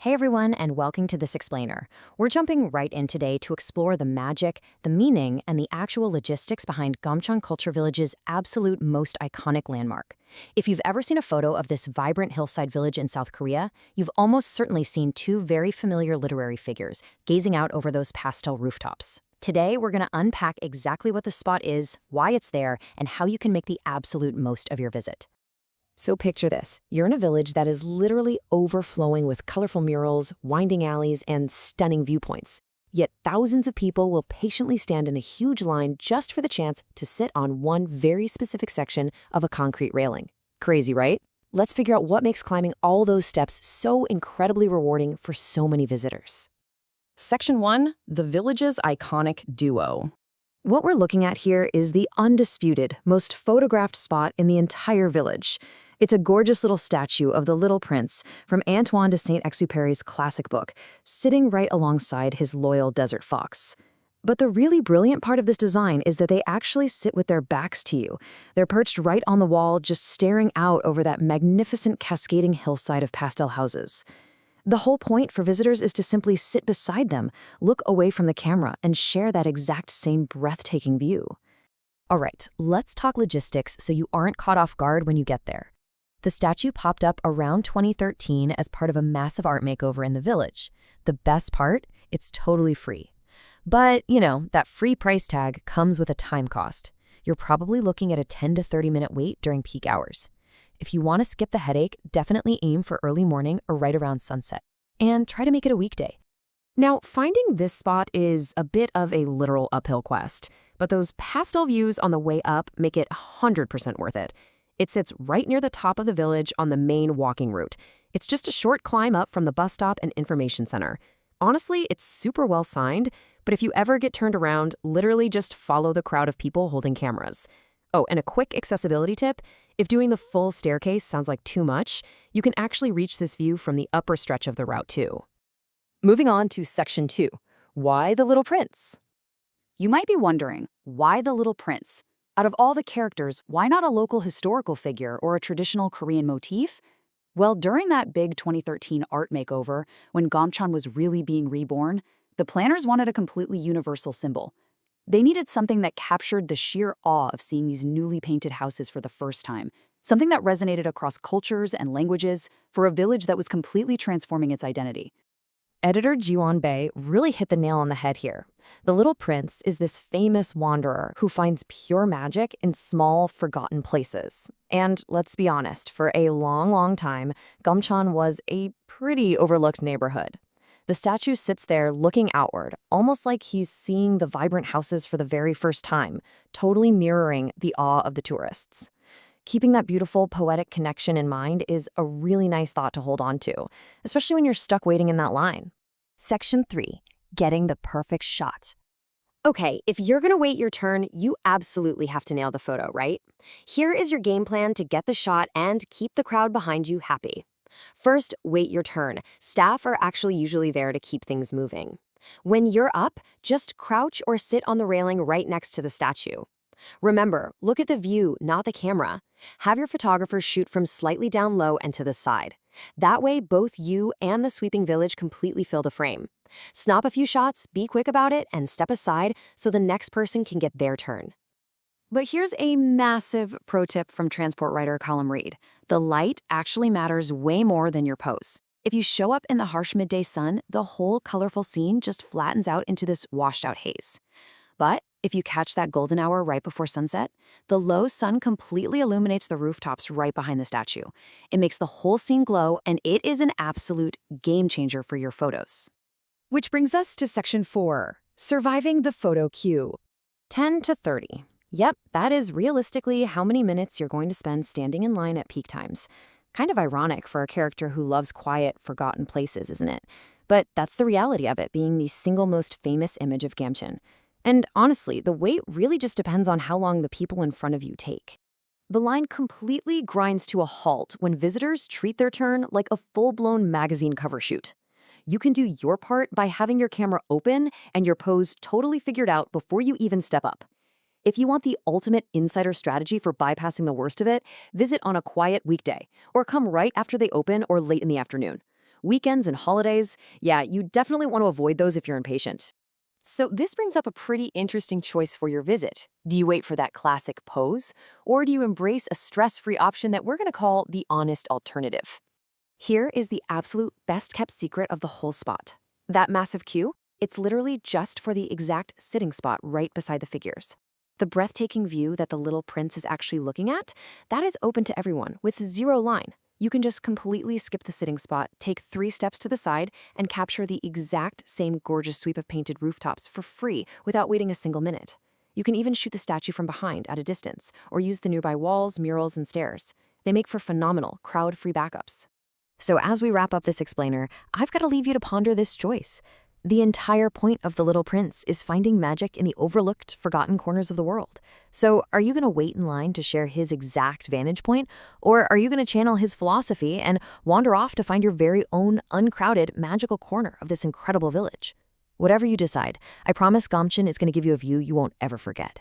Hey everyone, and welcome to This Explainer. We're jumping right in today to explore the magic, the meaning, and the actual logistics behind Gamcheon Culture Village's absolute most iconic landmark. If you've ever seen a photo of this vibrant hillside village in South Korea, you've almost certainly seen two very familiar literary figures gazing out over those pastel rooftops. Today, we're going to unpack exactly what the spot is, why it's there, and how you can make the absolute most of your visit. So picture this. You're in a village that is literally overflowing with colorful murals, winding alleys, and stunning viewpoints. Yet thousands of people will patiently stand in a huge line just for the chance to sit on one very specific section of a concrete railing. Crazy, right? Let's figure out what makes climbing all those steps so incredibly rewarding for so many visitors. Section 1, the village's iconic duo. What we're looking at here is the undisputed, most photographed spot in the entire village. It's a gorgeous little statue of the Little Prince from Antoine de Saint-Exupéry's classic book, sitting right alongside his loyal desert fox. But the really brilliant part of this design is that they actually sit with their backs to you. They're perched right on the wall, just staring out over that magnificent cascading hillside of pastel houses. The whole point for visitors is to simply sit beside them, look away from the camera, and share that exact same breathtaking view. All right, let's talk logistics so you aren't caught off guard when you get there. The statue popped up around 2013 as part of a massive art makeover in the village. The best part? It's totally free. But, that free price tag comes with a time cost. You're probably looking at a 10 to 30-minute wait during peak hours. If you want to skip the headache, definitely aim for early morning or right around sunset. And try to make it a weekday. Now, finding this spot is a bit of a literal uphill quest, but those pastel views on the way up make it 100% worth it. It sits right near the top of the village on the main walking route. It's just a short climb up from the bus stop and information center. Honestly, it's super well signed, but if you ever get turned around, literally just follow the crowd of people holding cameras. Oh, and a quick accessibility tip, if doing the full staircase sounds like too much, you can actually reach this view from the upper stretch of the route too. Moving on to Section 2, why the Little Prince? You might be wondering, why the Little Prince? Out of all the characters, why not a local historical figure or a traditional Korean motif? Well, during that big 2013 art makeover, when Gamcheon was really being reborn, the planners wanted a completely universal symbol. They needed something that captured the sheer awe of seeing these newly painted houses for the first time, something that resonated across cultures and languages for a village that was completely transforming its identity. Editor Jiwon Bae really hit the nail on the head here. The Little Prince is this famous wanderer who finds pure magic in small, forgotten places. And let's be honest, for a long, long time, Gamcheon was a pretty overlooked neighborhood. The statue sits there looking outward, almost like he's seeing the vibrant houses for the very first time, totally mirroring the awe of the tourists. Keeping that beautiful, poetic connection in mind is a really nice thought to hold on to, especially when you're stuck waiting in that line. Section 3. Getting the perfect shot. Okay, if you're gonna wait your turn, you absolutely have to nail the photo, right? Here is your game plan to get the shot and keep the crowd behind you happy. First, wait your turn. Staff are actually usually there to keep things moving. When you're up, just crouch or sit on the railing right next to the statue. Remember, look at the view, not the camera. Have your photographer shoot from slightly down low and to the side. That way, both you and the sweeping village completely fill the frame. Snap a few shots, be quick about it, and step aside so the next person can get their turn. But here's a massive pro tip from transport writer Colum Reed. The light actually matters way more than your pose. If you show up in the harsh midday sun, the whole colorful scene just flattens out into this washed-out haze. But if you catch that golden hour right before sunset, the low sun completely illuminates the rooftops right behind the statue. It makes the whole scene glow, and it is an absolute game changer for your photos. Which brings us to Section 4, surviving the photo queue. 10 to 30. Yep, that is realistically how many minutes you're going to spend standing in line at peak times. Kind of ironic for a character who loves quiet, forgotten places, isn't it? But that's the reality of it being the single most famous image of Gamcheon. And honestly, the wait really just depends on how long the people in front of you take. The line completely grinds to a halt when visitors treat their turn like a full-blown magazine cover shoot. You can do your part by having your camera open and your pose totally figured out before you even step up. If you want the ultimate insider strategy for bypassing the worst of it, visit on a quiet weekday or come right after they open or late in the afternoon. Weekends and holidays, yeah, you definitely want to avoid those if you're impatient. So this brings up a pretty interesting choice for your visit. Do you wait for that classic pose, or do you embrace a stress-free option that we're going to call the honest alternative? Here is the absolute best-kept secret of the whole spot. That massive queue, it's literally just for the exact sitting spot right beside the figures. The breathtaking view that the little prince is actually looking at, that is open to everyone with zero line. You can just completely skip the sitting spot, take 3 steps to the side, and capture the exact same gorgeous sweep of painted rooftops for free without waiting a single minute. You can even shoot the statue from behind at a distance, or use the nearby walls, murals, and stairs. They make for phenomenal, crowd-free backups. So as we wrap up this explainer, I've got to leave you to ponder this choice. The entire point of The Little Prince is finding magic in the overlooked, forgotten corners of the world. So are you going to wait in line to share his exact vantage point? Or are you going to channel his philosophy and wander off to find your very own uncrowded, magical corner of this incredible village? Whatever you decide, I promise Gamcheon is going to give you a view you won't ever forget.